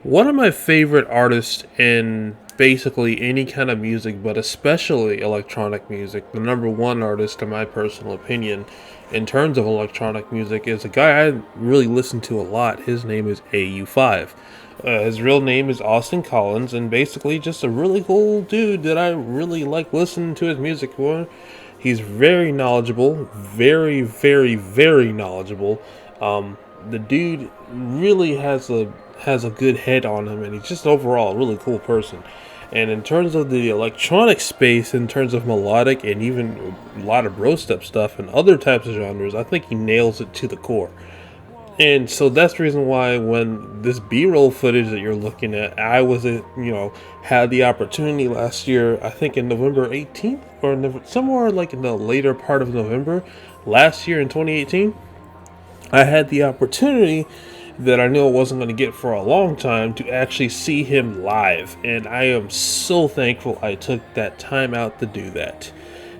One of my favorite artists in basically any kind of music, but especially electronic music, the number one artist, in my personal opinion, in terms of electronic music, is a guy I really listen to a lot. His name is AU5. His real name is Austin Collins, and basically just a really cool dude that I really like listening to his music for. He's very knowledgeable, very knowledgeable. The dude really has a good head on him, and he's just overall a really cool person. And in terms of the electronic space, in terms of melodic and even a lot of bro step stuff and other types of genres, I think he nails it to the core. And so that's the reason why when this B-roll footage that you're looking at, I was had the opportunity last year, I think in November 18th or somewhere like in the later part of November last year in 2018, I had the opportunity that I knew I wasn't going to get for a long time to actually see him live, and I am so thankful I took that time out to do that.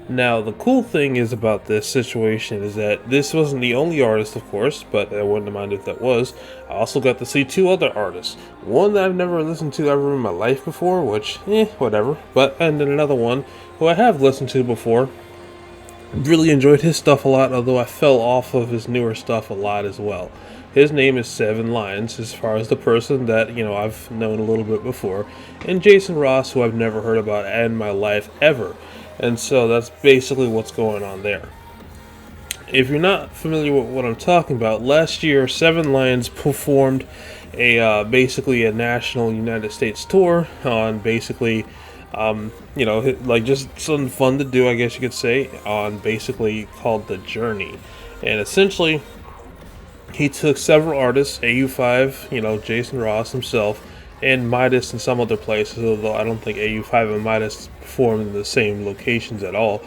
Now, the cool thing is about this situation is that this wasn't the only artist, of course, but I wouldn't mind if that was. I also got to see two other artists. One that I've never listened to ever in my life before, which, whatever. And then another one who I have listened to before. Really enjoyed his stuff a lot, although I fell off of his newer stuff a lot as well. His name is Seven Lions, as far as the person that, I've known a little bit before. And Jason Ross, who I've never heard about in my life ever. And so that's basically what's going on there. If you're not familiar with what I'm talking about, last year Seven Lions performed basically a national United States tour on basically, like just something fun to do, I guess you could say, on basically called The Journey. And essentially, he took several artists, AU5, Jason Ross himself, and Midas and some other places, although I don't think AU5 and Midas performed in the same locations at all.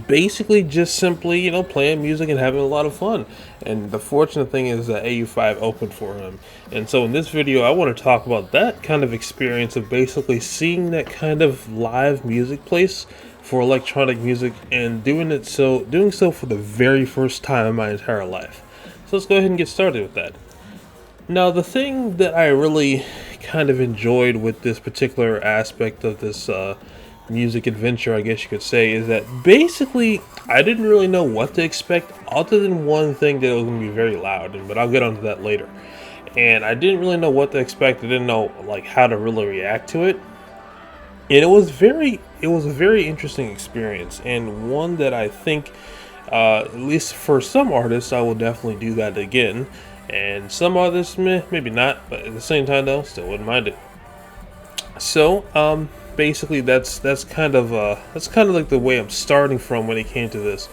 Basically just simply, playing music and having a lot of fun. And the fortunate thing is that AU5 opened for him. And so in this video, I want to talk about that kind of experience of basically seeing that kind of live music place for electronic music and doing so for the very first time in my entire life. So let's go ahead and get started with that. Now, the thing that I really kind of enjoyed with this particular aspect of this music adventure, I guess you could say, is that basically I didn't really know what to expect other than one thing, that it was going to be very loud, but I'll get onto that later. And I didn't really know what to expect. I didn't know how to really react to it. And it was a very interesting experience, and one that I think, at least for some artists, I will definitely do that again. And some others, maybe not, but at the same time, though, still wouldn't mind it. So, basically, that's kind of like the way I'm starting from when it came to this.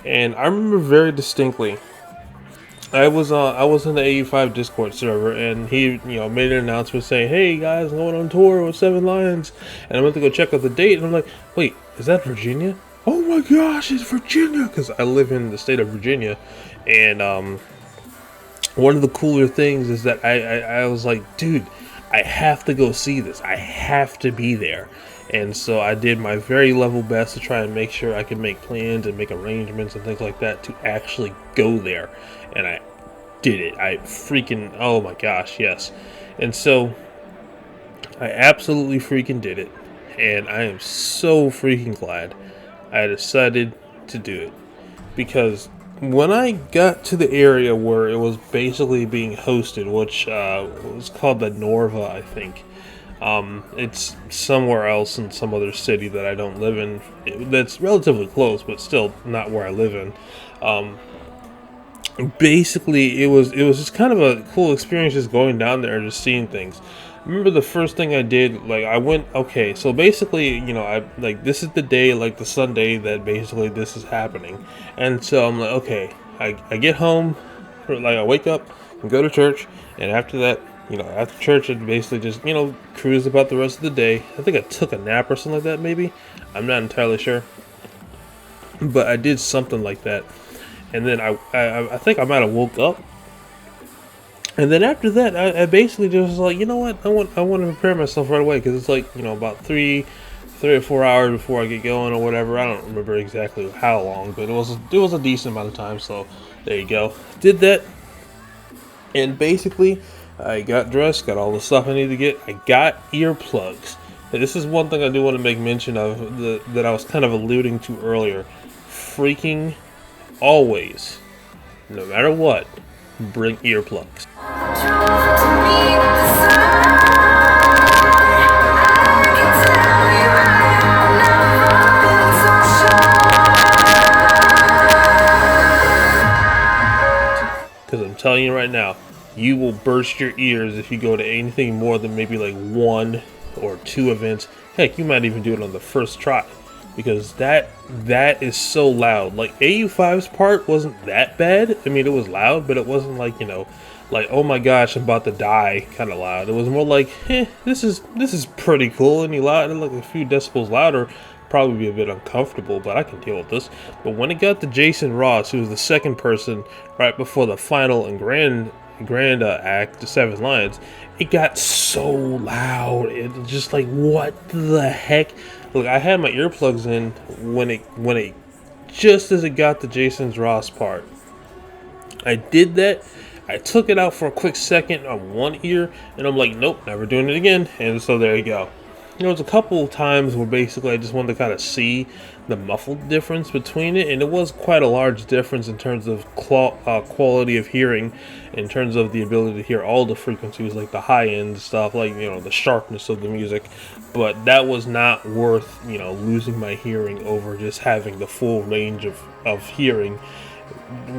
And I remember very distinctly, I was in the AU5 Discord server, and he made an announcement saying, "Hey guys, I'm going on tour with Seven Lions," and I went to go check out the date, and I'm like, "Wait, is that Virginia? Oh my gosh, it's Virginia!" Because I live in the state of Virginia, and one of the cooler things is that I was like, dude, I have to go see this. I have to be there. And so I did my very level best to try and make sure I could make plans and make arrangements and things like that to actually go there. And I did it. Oh my gosh, yes. And so I absolutely freaking did it. And I am so freaking glad I decided to do it. Because when I got to the area where it was basically being hosted, which was called the Norva, I think. It's somewhere else in some other city that I don't live in. That's relatively close, but still not where I live in. Basically, it was just kind of a cool experience just going down there and just seeing things. I remember the first thing I did, okay, so basically, this is the day, the Sunday that basically this is happening. And so I'm like, okay, I get home, I wake up and go to church, and after that, after church, I basically just, cruise about the rest of the day. I think I took a nap or something like that, maybe. I'm not entirely sure. But I did something like that. And then I think I might have woke up. And then after that, I basically just was like, you know what? I want to prepare myself right away, because it's about 3 or 4 hours before I get going or whatever. I don't remember exactly how long, but it was a decent amount of time. So there you go. Did that, and basically I got dressed, got all the stuff I need to get. I got earplugs. And this is one thing I do want to make mention of that I was kind of alluding to earlier. Freaking always, no matter what, bring earplugs. Because I'm telling you right now, you will burst your ears if you go to anything more than maybe like 1 or 2 events. Heck, you might even do it on the first try, because that is so loud. Like AU5's part wasn't that bad. I mean, it was loud, but it wasn't like, you know, like, oh my gosh, I'm about to die kind of loud. It was more like, this is pretty cool, and you loud, and like a few decibels louder. Probably be a bit uncomfortable, but I can deal with this. But when it got to Jason Ross, who was the second person right before the final and grand act, the Seven Lions, it got so loud. It just like, what the heck? Look, I had my earplugs in when it just as it got to Jason's Ross part. I did that. I took it out for a quick second on one ear, and I'm like, nope, never doing it again. And so there you go. There was a couple of times where basically I just wanted to kind of see the muffled difference between it, and it was quite a large difference in terms of quality of hearing, in terms of the ability to hear all the frequencies, like the high end stuff, like, you know, the sharpness of the music. But that was not worth, you know, losing my hearing over just having the full range of hearing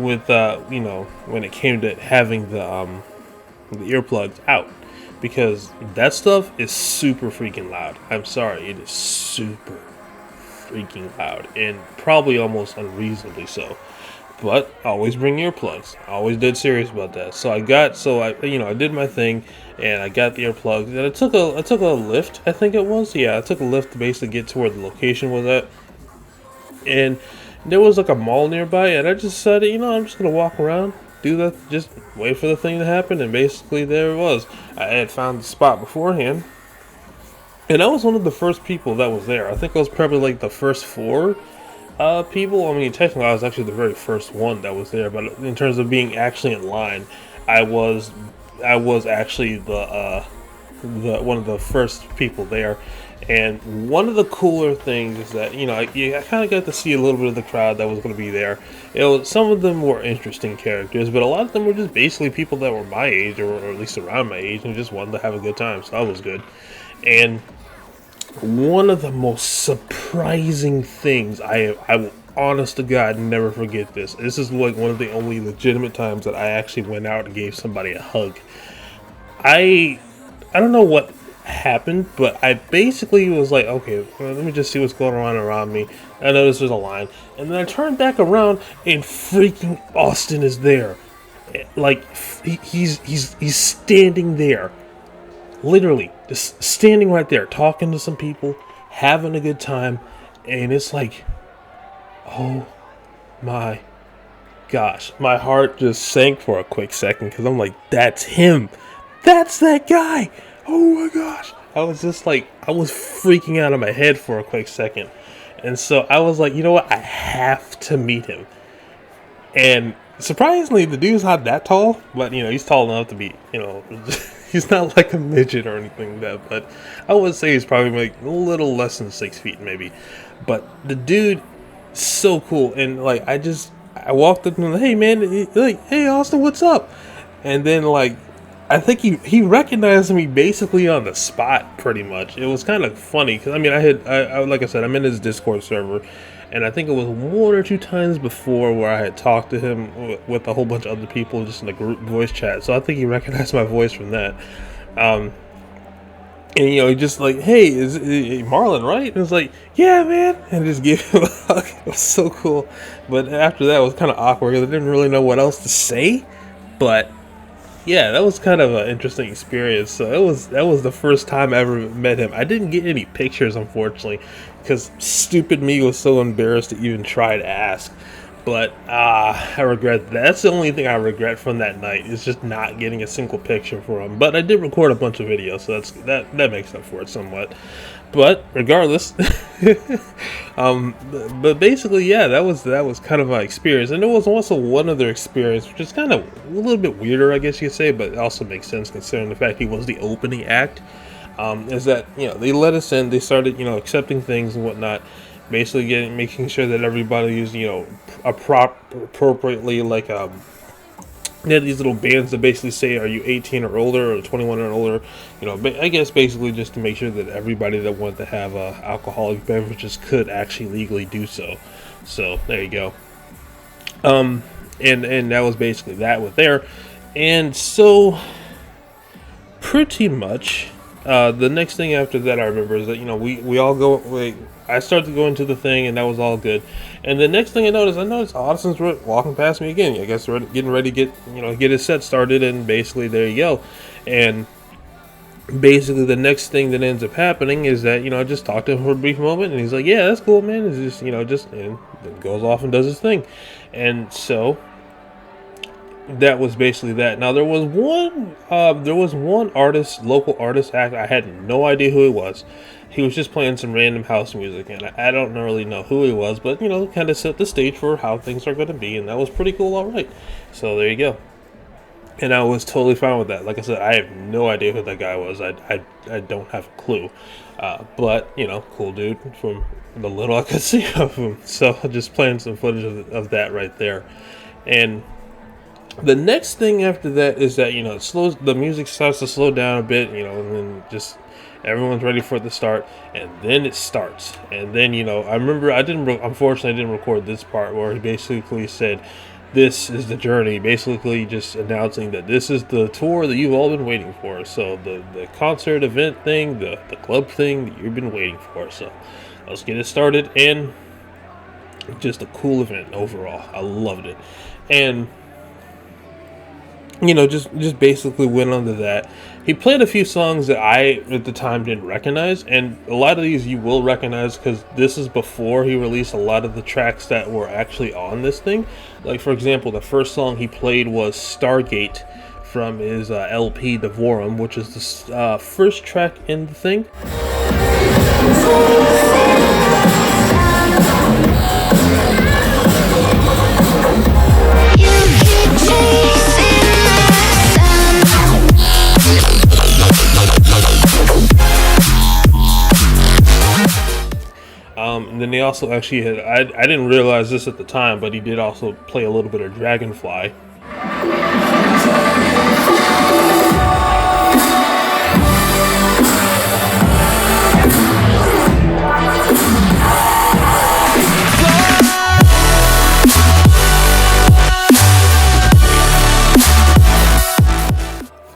with you know, when it came to having the earplugs out. Because that stuff is super freaking loud. I'm sorry, it is super freaking loud, and probably almost unreasonably so. But always bring earplugs. I always dead serious about that. So I did my thing, and I got the earplugs, and I took a lift. I think it was, yeah, I took a lift to basically get to where the location was at, and there was like a mall nearby, and I just decided, you know, I'm just gonna walk around. Do that, just wait for the thing to happen, and basically there it was. I had found the spot beforehand, and I was one of the first people that was there. I think I was probably like the first 4 people. I mean, technically I was actually the very first one that was there, but in terms of being actually in line, I was actually the one of the first people there. And one of the cooler things is that, you know, I kind of got to see a little bit of the crowd that was going to be there. Some of them were interesting characters, but a lot of them were just basically people that were my age, or at least around my age, and just wanted to have a good time. So that was good. And one of the most surprising things, I will, honest to God, never forget this. This is like one of the only legitimate times that I actually went out and gave somebody a hug. I don't know what happened, but I basically was like, okay, well, let me just see what's going on around me. I noticed there's a line, and then I turned back around, and freaking Austin is there. Like, he's standing there, literally just standing right there, talking to some people, having a good time, and it's like, oh my gosh, my heart just sank for a quick second, because I'm like, that's him, that's that guy. Oh my gosh. I was just like, I was freaking out of my head for a quick second. And so I was like, you know what? I have to meet him. And surprisingly, the dude's not that tall, but, you know, he's tall enough to be, you know, he's not like a midget or anything like that. But I would say he's probably like a little less than 6 feet maybe. But the dude, so cool. And like, I walked up to him, hey man, like, hey Austin, what's up? And then like, I think he recognized me basically on the spot, pretty much. It was kind of funny, because I mean, I like I said, I'm in his Discord server, and I think it was 1 or 2 times before where I had talked to him with a whole bunch of other people just in the group voice chat. So I think he recognized my voice from that. And you know, he just like, hey, is Marlon, right? And it's like, yeah, man, and just gave him a hug. It was so cool. But after that, it was kind of awkward because I didn't really know what else to say, but. Yeah, that was kind of an interesting experience. So that was the first time I ever met him. I didn't get any pictures, unfortunately, because stupid me was so embarrassed to even try to ask. But I regret that. That's the only thing I regret from that night, is just not getting a single picture for him. But I did record a bunch of videos, so that makes up for it somewhat. But regardless, but basically, yeah, that was kind of my experience, and there was also one other experience, which is kind of a little bit weirder, I guess you could say, but it also makes sense considering the fact he was the opening act. Is that they let us in, they started accepting things and whatnot, basically making sure that everybody is appropriately, like they had these little bands that basically say, are you 18 or older, or 21 or older, I guess basically just to make sure that everybody that wanted to have alcoholic beverages could actually legally do so. So there you go. And that was basically that with there. And so pretty much the next thing after that I remember is that we all go, I started to go into the thing, and that was all good. And the next thing I noticed Austin's walking past me again. I guess we're getting ready to get his set started, and basically there you go. And basically the next thing that ends up happening is that I just talked to him for a brief moment, and he's like, yeah, that's cool, man. It's just and then goes off and does his thing. And so that was basically that. Now there was one artist, local artist act. I had no idea who he was. He was just playing some random house music, and I don't really know who he was, but kind of set the stage for how things are going to be, and that was pretty cool. All right, so there you go. And I was totally fine with that. Like I said, I have no idea who that guy was. I don't have a clue. But cool dude from the little I could see of him. So just playing some footage of that right there. And the next thing after that is that the music starts to slow down a bit, and then just everyone's ready for it to start, and then it starts. And then I remember unfortunately I didn't record this part where he basically said, this is the journey, basically just announcing that this is the tour that you've all been waiting for. So the concert event thing, the club thing that you've been waiting for. So let's get it started. And just a cool event overall. I loved it. And just basically went under that. He played a few songs that I, at the time, didn't recognize, and a lot of these you will recognize because this is before he released a lot of the tracks that were actually on this thing. Like, for example, the first song he played was Stargate from his LP Devorum, which is the first track in the thing. And then they also actually had, I didn't realize this at the time, but he did also play a little bit of Dragonfly.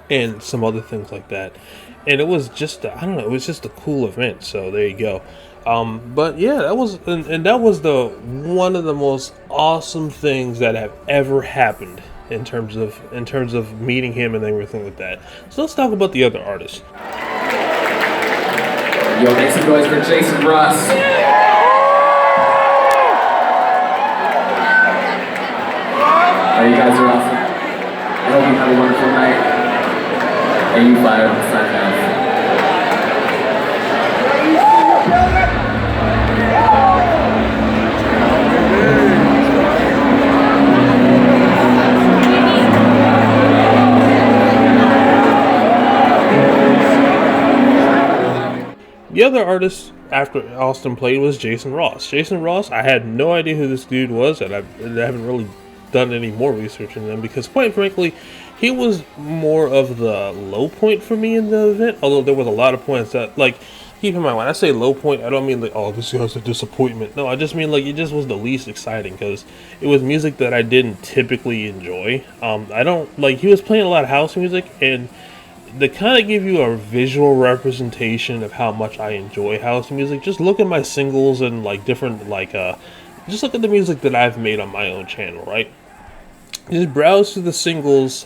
And some other things like that. And it was just, it was just a cool event. So there you go. But yeah, that was, and that was one of the most awesome things that have ever happened in terms of meeting him and everything like that. So let's talk about the other artists. Yo, make some noise for Jason Ross. Oh, you guys are awesome. I hope you have a wonderful night. And you fire the sign out. The other artist after Austin played was Jason Ross. Jason Ross, I had no idea who this dude was, and I haven't really done any more research in them because, quite frankly, he was more of the low point for me in the event. Although there was a lot of points that, like, keep in mind, when I say low point, I don't mean like, oh, this guy's a disappointment. No, I just mean like it just was the least exciting because it was music that I didn't typically enjoy. I don't like, he was playing a lot of house music, and to kind of give you a visual representation of how much I enjoy house music, just look at my singles and like different, like just look at the music that I've made on my own channel, right? just browse through the singles,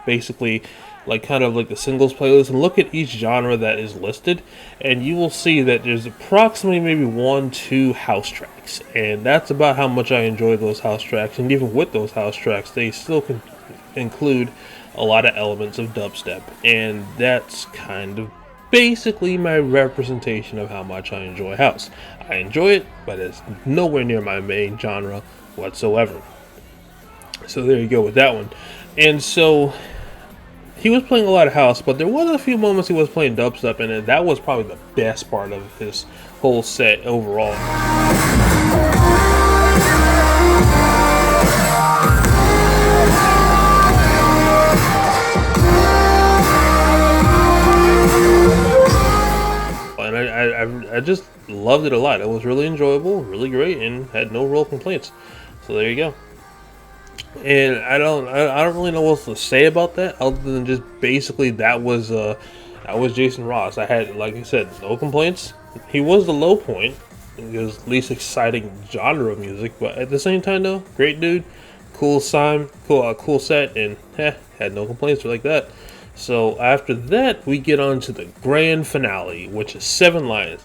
basically, like kind of like the singles playlist, and look at each genre that is listed, and you will see that there's approximately maybe 1, 2 house tracks, and that's about how much I enjoy those house tracks. And even with those house tracks, they still can include a lot of elements of dubstep, and that's kind of basically my representation of how much I enjoy house. I enjoy it, but it's nowhere near my main genre whatsoever. So there you go with that one. And so he was playing a lot of house, but there was a few moments he was playing dubstep, and that was probably the best part of his whole set overall. And I just loved it a lot. It was really enjoyable, really great, and had no real complaints. So there you go. And I don't really know what else to say about that other than just basically that was Jason Ross. I had, like I said, no complaints. He was the low point. It was least exciting genre of music, but at the same time though, great dude, cool cool set, and had no complaints like that. So after that, we get on to the grand finale, which is 7 Lions.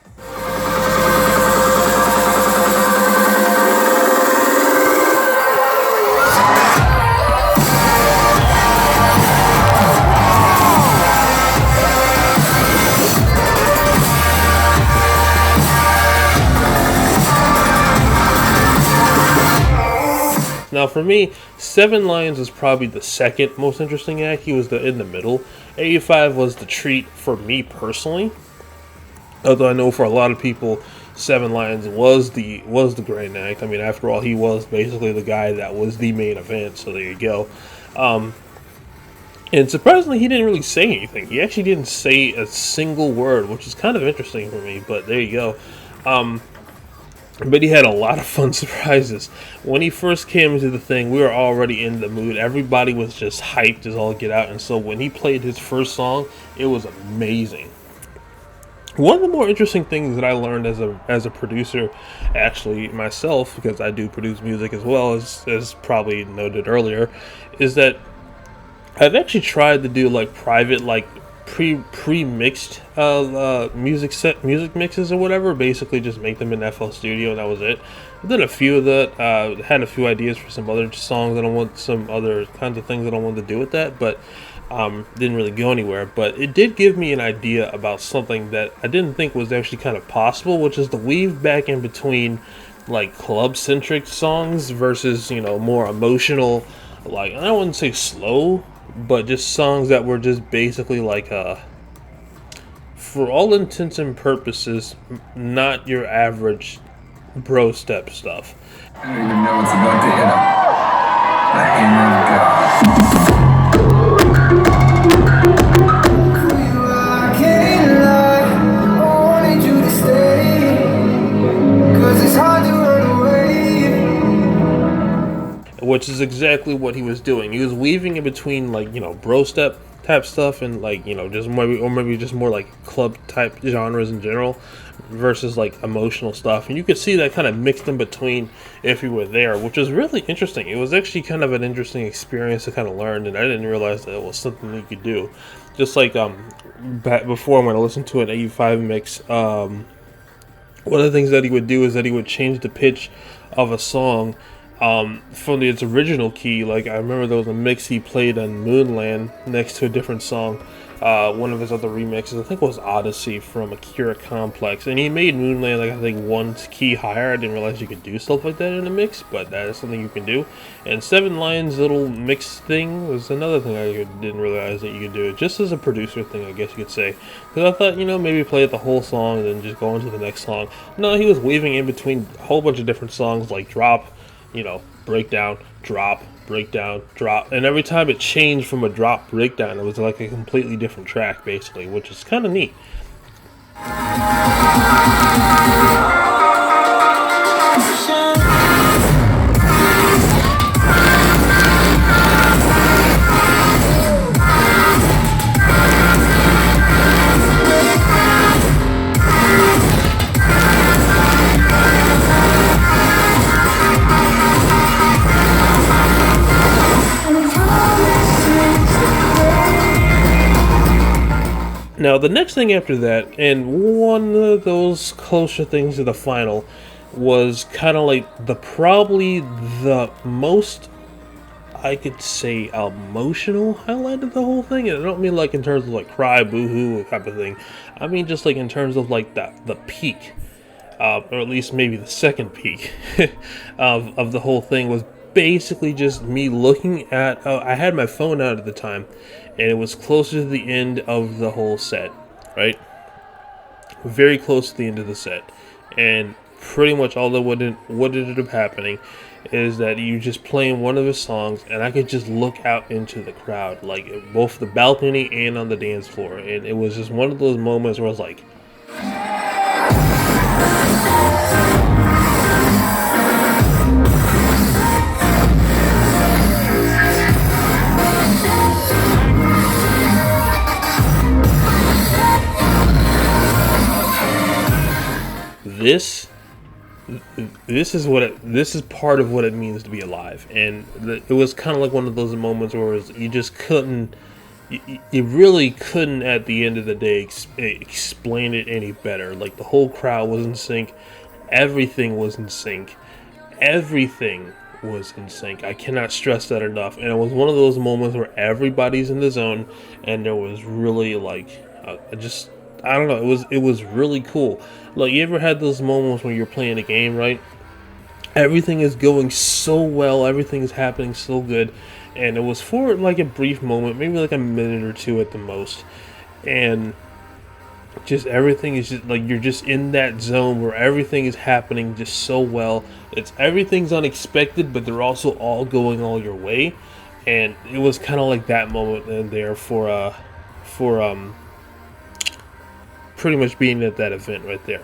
Now, for me, 7 Lions is probably the second most interesting act. He was in the middle. 85 was the treat for me personally. Although I know for a lot of people, 7 Lions was the grand act. I mean, after all, he was basically the guy that was the main event. So there you go. And surprisingly, he didn't really say anything. He actually didn't say a single word, which is kind of interesting for me. But there you go. But he had a lot of fun surprises. When he first came into the thing, we were already in the mood. Everybody was just hyped as all get out. And so when he played his first song, it was amazing. One of the more interesting things that I learned as a producer, actually myself, because I do produce music as well, as probably noted earlier, is that I've actually tried to do like private, like pre-mixed music mixes or whatever. Basically just make them in FL Studio, and that was it. I've done a few of that. Had a few ideas for some other songs that I want, some other kinds of things that I wanted to do with that, but didn't really go anywhere. But it did give me an idea about something that I didn't think was actually kind of possible, which is to weave back in between like club-centric songs versus, more emotional, like, I wouldn't say slow, but just songs that were just basically like, for all intents and purposes, not your average bro step stuff. I don't even know what's about to hit him. The hammer of God. Which is exactly what he was doing. He was weaving in between, like, bro step type stuff and, like, just maybe just more like club type genres in general versus like emotional stuff. And you could see that kind of mixed in between if you were there, which was really interesting. It was actually kind of an interesting experience to kind of learn, and I didn't realize that it was something you could do. Just like back before, when I listened to an 85 mix, one of the things that he would do is that he would change the pitch of a song from its original key. Like, I remember there was a mix he played on Moonland next to a different song, one of his other remixes, I think it was Odyssey from Akira Complex, and he made Moonland, like, I think 1 key higher. I didn't realize you could do stuff like that in a mix, but that is something you can do. And 7 Lions' little mix thing was another thing I didn't realize that you could do, just as a producer thing, I guess you could say, because I thought, maybe play it the whole song and then just go into the next song. No, he was weaving in between a whole bunch of different songs, like drop, breakdown, drop, breakdown, drop, and every time it changed from a drop breakdown, it was like a completely different track, basically, which is kind of neat. Now, the next thing after that, and one of those closer things to the final, was kind of like probably the most, I could say, emotional highlight of the whole thing. And I don't mean like in terms of like cry, boo-hoo type of thing. I mean just like in terms of like the peak, or at least maybe the second peak of the whole thing was basically just me looking at. I had my phone out at the time, and it was closer to the end of the whole set, right? Very close to the end of the set, and pretty much all that what ended up happening is that you just playing one of his songs, and I could just look out into the crowd, like both the balcony and on the dance floor, and it was just one of those moments where I was like, this this is part of what it means to be alive. And it was kind of like one of those moments where you just couldn't, you really couldn't at the end of the day explain it any better. Like the whole crowd was in sync, everything was in sync, everything was in sync. I cannot stress that enough. And it was one of those moments where everybody's in the zone, and there was really like just, I don't know, it was really cool. Like, you ever had those moments when you're playing a game, right? Everything is going so well, everything is happening so good, and it was for like a brief moment, maybe like a minute or two at the most, and just everything is just like you're just in that zone where everything is happening just so well. Everything's unexpected, but they're also all going all your way, and it was kind of like that moment in there for pretty much being at that event right there.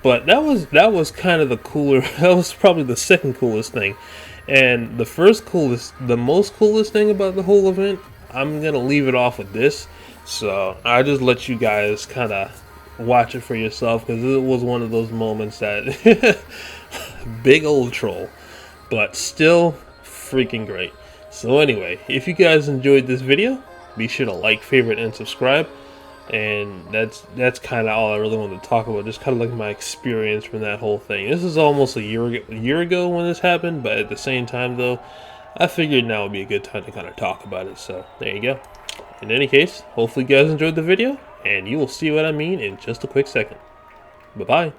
But that was kind of the cooler. That was probably the second coolest thing, and the most coolest thing about the whole event, I'm gonna leave it off with this. So I just let you guys kind of watch it for yourself, because it was one of those moments that big old troll, but still freaking great. So anyway, if you guys enjoyed this video, be sure to like, favorite, and subscribe. And that's kind of all I really wanted to talk about, just kind of like my experience from that whole thing. This is almost a year ago when this happened, but at the same time though, I figured now would be a good time to kind of talk about it. So there you go. In any case, hopefully you guys enjoyed the video, and you will see what I mean in just a quick second. Bye bye.